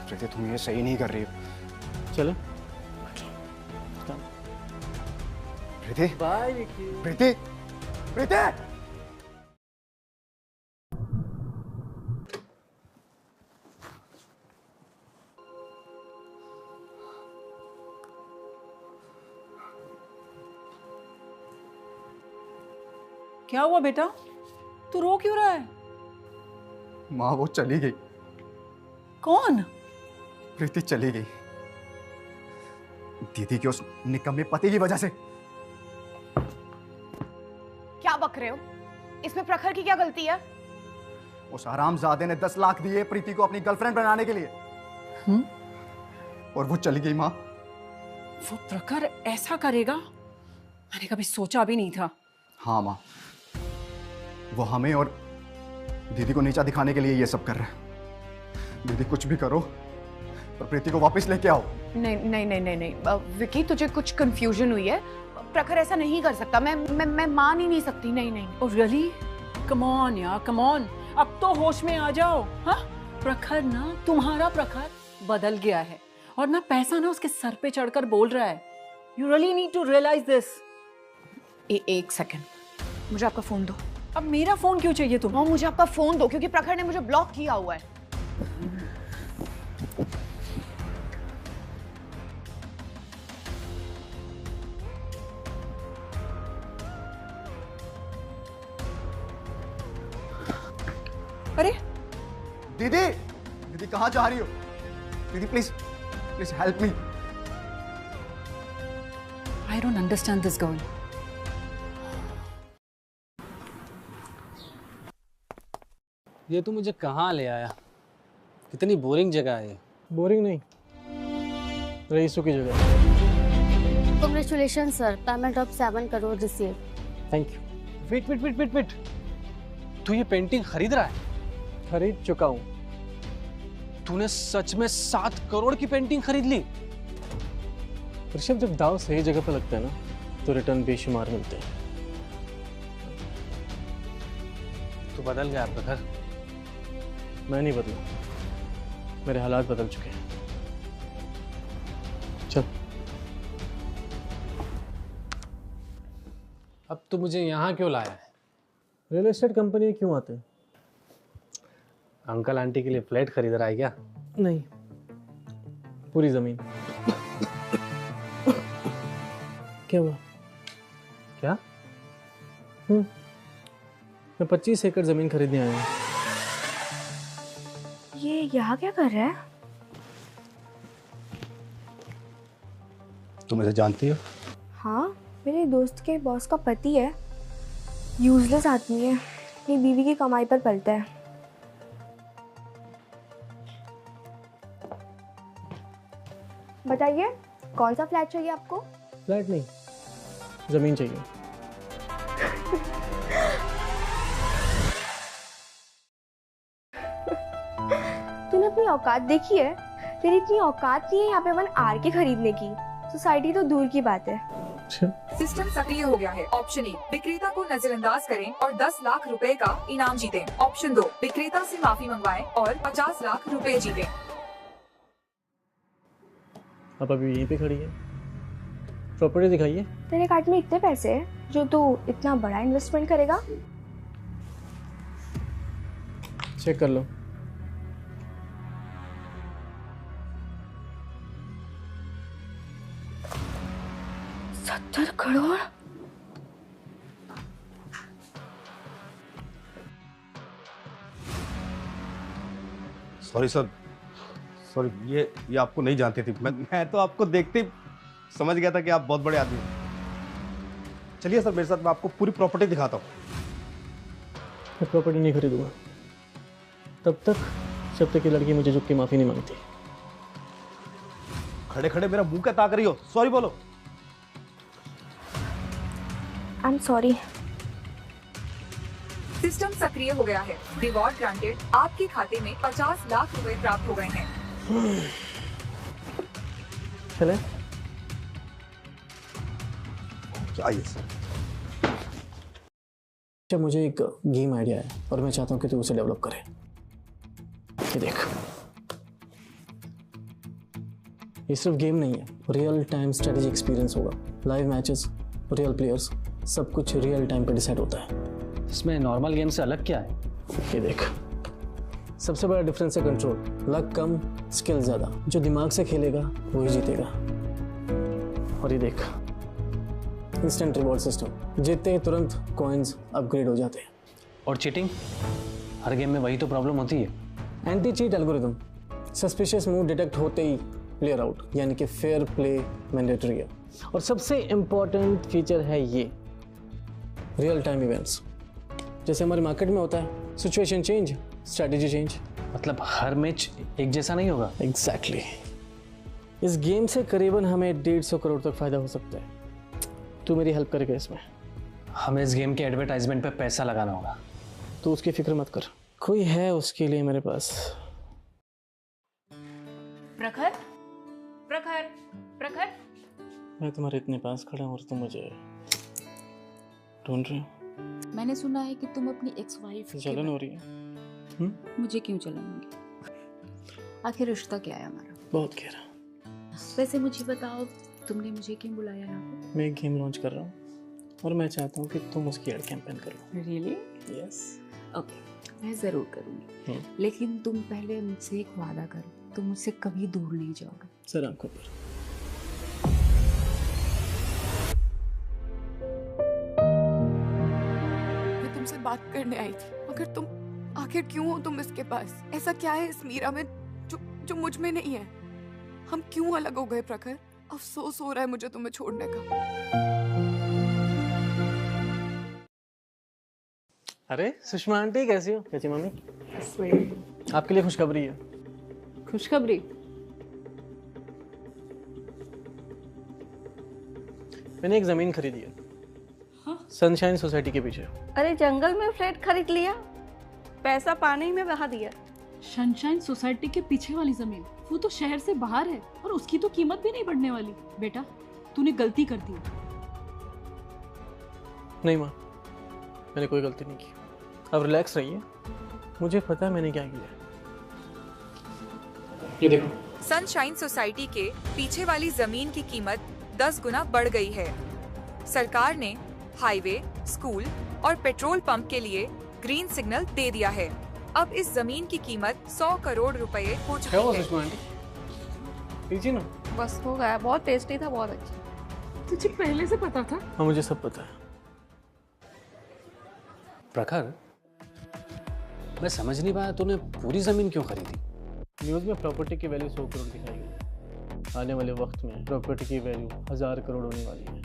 प्रीति, तुम ये सही नहीं कर रही हो। चलो प्रीति। बाय विक्की। प्रीति, प्रीति। क्या हुआ बेटा? तू रो क्यों रहा है? माँ, वो चली गई। कौन? प्रीति चली गई, दीदी के उस निकम्मे पति की वजह से। क्या बक रहे हो? इसमें प्रखर की क्या गलती है? उस हरामजादे ने 10 लाख दिए प्रीति को अपनी गर्लफ्रेंड बनाने के लिए। और वो चली गई। माँ, वो प्रखर ऐसा करेगा? मैंने कभी सोचा भी नहीं था। हाँ माँ, वो हमें और दीदी को नीचा दिखाने के लिए ये सब कर रहा है। दीदी, कुछ भी करो और प्रीति को वापस लेके आओ। नहीं नहीं नहीं नहीं नहीं विकी, तुझे कुछ कंफ्यूजन हुई है। प्रखर ऐसा नहीं कर सकता। मैं मान ही नहीं सकती। नहीं नहीं। Oh really? कम ऑन यार, कम ऑन, अब तो होश में आ जाओ। हाँ, प्रखर ना, तुम्हारा प्रखर बदल गया है, और ना पैसा ना उसके सर पे चढ़कर बोल रहा है। You really need to realise this. एक सेकंड, मुझे आपका फोन दो। अब मेरा फोन क्यों चाहिए तुम्हें? मुझे आपका फोन दो, क्योंकि प्रखर ने मुझे ब्लॉक किया हुआ है। अरे दीदी, दीदी कहाँ जा रही हो? दीदी please, please help me. I don't understand this girl. ये तू मुझे कहाँ ले आया? कितनी बोरिंग जगह है ये। बोरिंग नहीं, रईसों की जगह। Congratulations sir, payment of 7 crore received. Thank you. Wait, तू ये पेंटिंग खरीद रहा है? खरीद चुका हूँ। तूने सच में 7 करोड़ की पेंटिंग खरीद ली? ऋषभ, जब दाव सही जगह पर लगता है ना तो रिटर्न बेशुमार मिलते हैं। तू बदल गया प्रखर। मैं नहीं बदला, मेरे हालात बदल चुके हैं। चल। अब तू मुझे यहाँ क्यों लाया है? रियल एस्टेट कंपनी में क्यों आते हैं? अंकल आंटी के लिए फ्लैट खरीद रहा है क्या? नहीं, पूरी जमीन। क्या हुआ? क्या? मैं 25 एकड़ जमीन खरीदने आया हूँ। ये यहाँ क्या कर रहा है? तुम इसे जानती हो? हाँ, मेरे दोस्त के बॉस का पति है। यूजलेस आदमी है, अपनी बीवी की कमाई पर पलता है। बताइए, कौन सा फ्लैट चाहिए आपको? फ्लैट नहीं, जमीन चाहिए। तूने अपनी औकात देखी है? तेरी इतनी औकात नहीं है यहाँ पे 1 आर के खरीदने की। सोसाइटी तो दूर की बात है। सिस्टम सक्रिय हो गया है। ऑप्शन 1, विक्रेता को नजरअंदाज करें और 10 लाख रुपए का इनाम जीतें। ऑप्शन 2, विक्रेता से माफी मंगवाएं और 50 लाख रुपए जीतें। आप अभी यहीं पे खड़ी है, प्रॉपर्टी दिखाइए। तेरे कार्ड में इतने पैसे हैं जो तू इतना बड़ा इन्वेस्टमेंट करेगा? चेक कर लो। $70 करोड़? सॉरी सर, सॉरी, ये आपको नहीं जानती थी। मैं तो आपको देखते ही समझ गया था कि आप बहुत बड़े आदमी हैं। चलिए सर मेरे साथ, मैं आपको पूरी प्रॉपर्टी दिखाता हूँ। मैं प्रॉपर्टी नहीं खरीदूंगा तब तक जब तक ये लड़की मुझे झुक के माफी नहीं मांगती। खड़े खड़े मेरा मुंह क्या ताक रही हो? सॉरी बोलो। I am sorry. सिस्टम सक्रिय हो गया है। Reward granted. आपके खाते में 50 लाख रुपए प्राप्त हो गए हैं। चले? आइए सर। जब मुझे एक गेम आइडिया है और मैं चाहता हूँ कि तू उसे डेवलप करे। ये देख, ये सिर्फ गेम नहीं है, रियल टाइम स्ट्रेटेजी एक्सपीरियंस होगा। लाइव मैचेस, रियल प्लेयर्स, सब कुछ रियल टाइम पे डिसाइड होता है। इसमें नॉर्मल गेम से अलग क्या है? ये देख, सबसे बड़ा डिफरेंस है कंट्रोल। लक कम, स्किल ज्यादा। जो दिमाग से खेलेगा वही जीतेगा। और ये देख, इंस्टेंट रिवॉर्ड सिस्टम। जीतते ही तुरंत कॉइन्स अपग्रेड हो जाते हैं। और चीटिंग? हर गेम में वही तो प्रॉब्लम होती है। Anti cheat algorithm. Suspicious move detect होते ही प्लेयर आउट, यानी कि फेयर प्ले मैंडेटरी है। और सबसे इंपॉर्टेंट फीचर है ये रियल टाइम इवेंट्स। जैसे हमारे मार्केट में होता है, सिचुएशन चेंज, स्ट्रेटेजी चेंज। मतलब हर मैच एक जैसा नहीं होगा? एग्जैक्टली। इस गेम से करीबन हमें 150 करोड़ तक फायदा हो सकता है। तू मेरी हेल्प करेगा इसमें? हमें इस गेम के एडवर्टाइजमेंट पे पैसा लगाना होगा। तो उसकी फिक्र मत कर, कोई है उसके लिए मेरे पास। प्रखर, प्रखर, प्रखर। मैं तुम्हारे इतने पास खड़ा हूँ और तुम मुझे ढूंढ रहे हो? मैंने सुना है कि तुम अपनी एक्स वाइफ जलन हो रही है। मुझे क्यों जलन होगी? आखिर रिश्ता क्या है हमारा? बहुत गहरा। वैसे मुझे बताओ, तुमने मुझे क्यों बुलाया यहाँ पे? मैं एक गेम लॉन्च कर रहा हूँ और मैं चाहता हूँ कि तुम उसकी एड कैंपेन करो। रियली? यस। ओके, मैं ज़रूर करूँगी। लेकिन तुम पहले मुझसे एक वादा करो, तुम मुझसे कभी दूर नहीं जाओगे। सर आंखों पर। मैं तुमसे बात करने आई थी, मगर तुम आखिर क्यों हो तुम इसके पास? ऐसा क्या है इस मीरा में जो मुझ में नहीं है? हम क्यों अलग हो गए प्रखर? अफसोस हो रहा है मुझे तुम्हें छोड़ने का। अरे सुषमा आंटी, कैसी हो? कैसी मम्मी? आपके लिए खुशखबरी है। खुशखबरी? मैंने एक ज़मीन खरीदी है। हाँ? सनशाइन सोसाइटी के पीछे। अरे जंगल में फ्लैट खरीद लिया, पैसा पानी में बहा दिया। सनशाइन सोसाइटी के पीछे वाली जमीन, वो तो शहर से बाहर है और उसकी तो कीमत भी नहीं बढ़ने वाली। बेटा तूने गलती कर दी। नहीं माँ, मैंने कोई गलती नहीं की। अब रिलैक्स रहिए, मुझे पता है मैंने क्या किया। ये देखो, सनशाइन सोसाइटी के पीछे वाली जमीन की कीमत 10 गुना बढ़ गई है। सरकार ने हाईवे, स्कूल और पेट्रोल पंप के लिए ग्रीन सिग्नल दे दिया है। अब इस जमीन की कीमत 100 करोड़ रुपए हो चुकी है। पीछे ना, बस हो गया, बहुत टेस्टी था, बहुत अच्छा। तुझे पहले से पता था? हाँ मुझे सब पता है। प्रखर, मैं समझ नहीं पाया तूने पूरी जमीन क्यों खरीदी? न्यूज़ में प्रॉपर्टी की वैल्यू 100 करोड़ दिखाई गई। आने वाले वक्त में प्रॉपर्टी की वैल्यू 1000 करोड़ होने वाली है।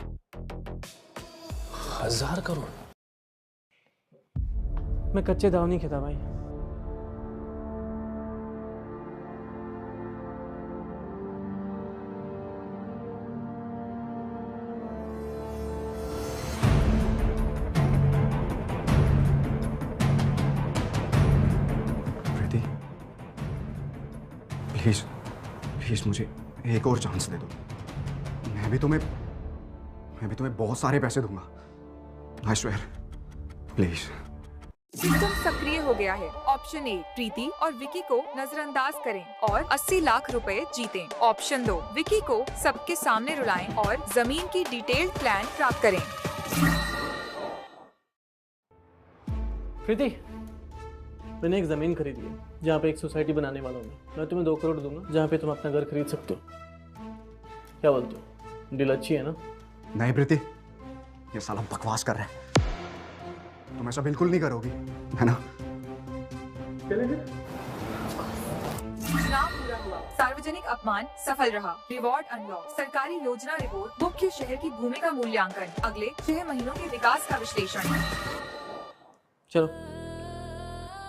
1000 करोड़? मैं कच्चे दाव नहीं खाता भाई। प्लीज प्लीज मुझे एक और चांस दे दो। मैं भी तुम्हें बहुत सारे पैसे दूंगा। I swear, please. सिस्टम सक्रिय हो गया है। ऑप्शन ए, प्रीति और विकी को नजरअंदाज करें और 80 लाख रुपए जीतें। ऑप्शन 2, विकी को सबके सामने रुलाएं और जमीन की डिटेल्ड प्लान प्राप्त करें। प्रीति, मैंने एक ज़मीन खरीदी है जहाँ पे एक सोसाइटी बनाने वाला हूँ। मैं तुम्हें 2 करोड़ दूंगा जहाँ पे तुम अपना घर खरीद सकते हो। क्या बोलते हो? डील अच्छी है ना? नहीं प्रीति, ये साला बकवास कर रहा है। तुम ऐसा बिल्कुल नहीं करोगी, है ना? चुनाव पूरा हुआ, सार्वजनिक अपमान सफल रहा। रिवॉर्ड अनलॉक, सरकारी योजना रिपोर्ट, मुख्य शहर की भूमि का मूल्यांकन, अगले 6 महीनों के विकास का विश्लेषण। चलो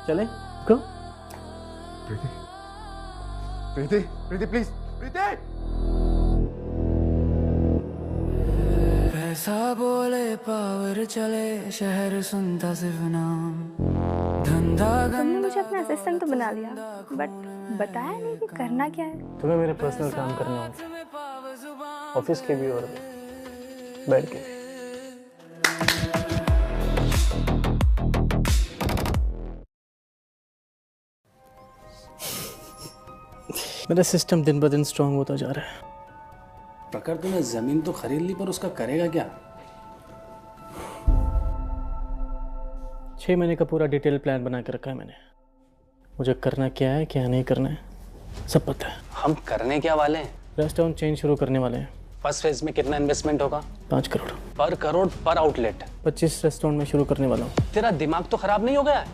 चले को। प्रीति प्रीति प्रीति प्लीज, प्रीति। पैसा बोले पावर चले, शहर सुनता सिर्फ नाम, धंधा तुमने मुझे अपना असिस्टेंट तो बना लिया, बट बताया नहीं कि करना क्या है। तुम्हें मेरे पर्सनल काम करने होंगे, ऑफिस के भी और बैठ के। मेरा सिस्टम दिन ब दिन स्ट्रांग होता जा रहा है। प्रखर, तूने जमीन तो खरीद ली पर उसका करेगा क्या? 6 महीने का पूरा डिटेल प्लान बना के रखा है मैंने। मुझे करना क्या है क्या नहीं करना है सब पता है। हम करने क्या वाले हैं? रेस्टोरेंट चेन शुरू करने वाले हैं। फर्स्ट फेज में कितना इन्वेस्टमेंट होगा? 5 करोड़। पर करोड़ पर आउटलेट? 25 रेस्टोरेंट में शुरू करने वाला हूँ। तेरा दिमाग तो खराब नहीं हो गया?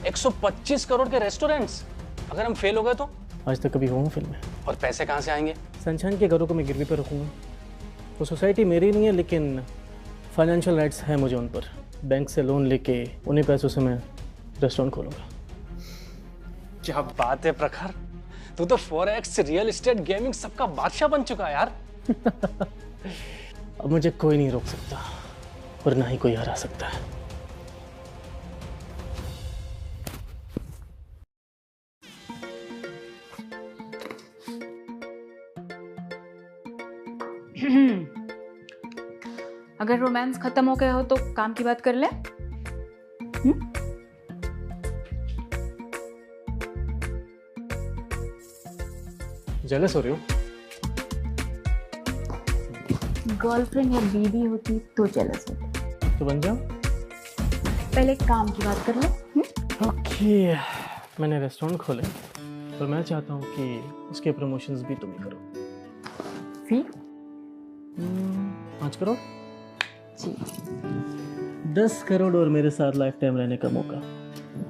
125 करोड़ के रेस्टोरेंट्स, अगर हम फेल हो गए तो? आज तक कभी हुआ फिल्म में। और पैसे कहाँ से आएंगे? सनशाइन के घरों को मैं गिरवी पर रखूंगा। वो सोसाइटी मेरी नहीं है, लेकिन फाइनेंशियल राइट्स हैं मुझे उन पर। बैंक से लोन लेके उन्हीं पैसों से मैं रेस्टोरेंट खोलूंगा। क्या बात है प्रखर, तू तो फॉरेक्स, रियल एस्टेट, गेमिंग सबका बादशाह बन चुका है यार। अब मुझे कोई नहीं रोक सकता और ना ही कोई हरा सकता है। अगर रोमांस खत्म हो गया हो तो काम की बात कर ले। जेलस हो रही हो? गर्लफ्रेंड या बीवी होती तो जेलस होती। तो बन जाओ। पहले काम की बात कर ले। ओके, मैंने रेस्टोरेंट खोले और मैं चाहता हूँ कि उसके प्रमोशंस भी तुम ही करो। फी 5 करोड़ जी। 10 करोड़ और मेरे साथ लाइफ टाइम रहने का मौका।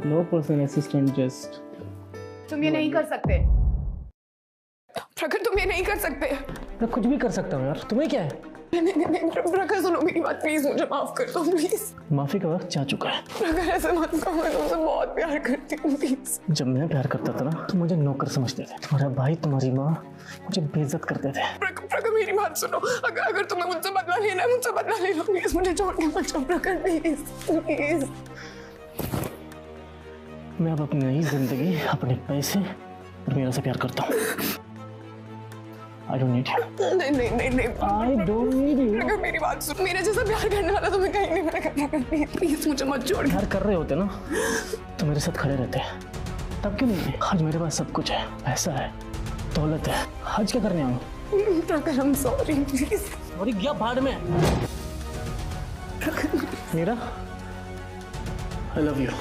No personal assistant, just. तुम ये नहीं कर सकते प्रखर, तुम ये नहीं कर सकते। मैं कुछ भी कर सकता हूँ यार, तुम्हें क्या है? नहीं, प्रखर सुनो मेरी बात, प्लीज मुझे माफ कर दो प्लीज। माफी का वक्त जा चुका है। प्रखर ऐसे मत करो, मैं तुमसे बहुत प्यार करती हूँ प्लीज। जब मैं प्यार करता था ना तो मुझे नौकर समझते थे, तुम्हारा भाई तुम्हारी माँ मुझे बेइज्जत करते थे। प्रखर मेरी बात सुनो, अगर तुम्हें मुझसे बदला लेना है मुझसे बदला ले लो प्लीज, मुझे छोड़ के मत जाओ प्रखर प्लीज प्लीज। मैं अब अपनी नई जिंदगी, अपने पैसे और मेरा से प्यार करता हूँ। I don't need you. नहीं I don't need you. प्रखर मेरी बात सुन, मेरे जैसा प्यार करने वाला तुम्हें कहीं नहीं मिलेगा, प्लीज मुझे मत छोड़। प्यार कर रहे होते ना तो मेरे साथ खड़े रहते, तब क्यों नहीं? आज मेरे पास सब कुछ है, पैसा है, दौलत है, आज क्या करने आऊँ? प्रखर I'm sorry प्लीज। सॉरी गया भाड़ में। Meera, I love you.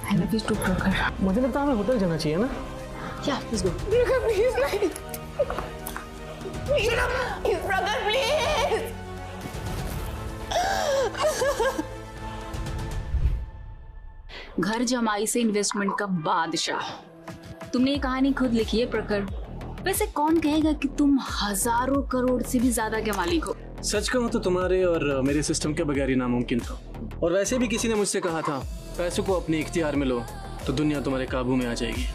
I love you too, प्रखर। मुझे लगता है हमें होटल जाना चाहिए ना? Yeah, let's go. प्रखर प्लीज नहीं, प्लीज प्रखर प्लीज। घर जमाई से इन्वेस्टमेंट का बादशाह, तुमने ये कहानी खुद लिखी है प्रखर। वैसे कौन कहेगा कि तुम हजारों करोड़ से भी ज्यादा के मालिक हो? सच कहूँ तो तुम्हारे और मेरे सिस्टम के बगैर ही नामुमकिन था। और वैसे भी किसी ने मुझसे कहा था पैसों को अपने इख्तियार में लो तो दुनिया तुम्हारे काबू में आ जाएगी।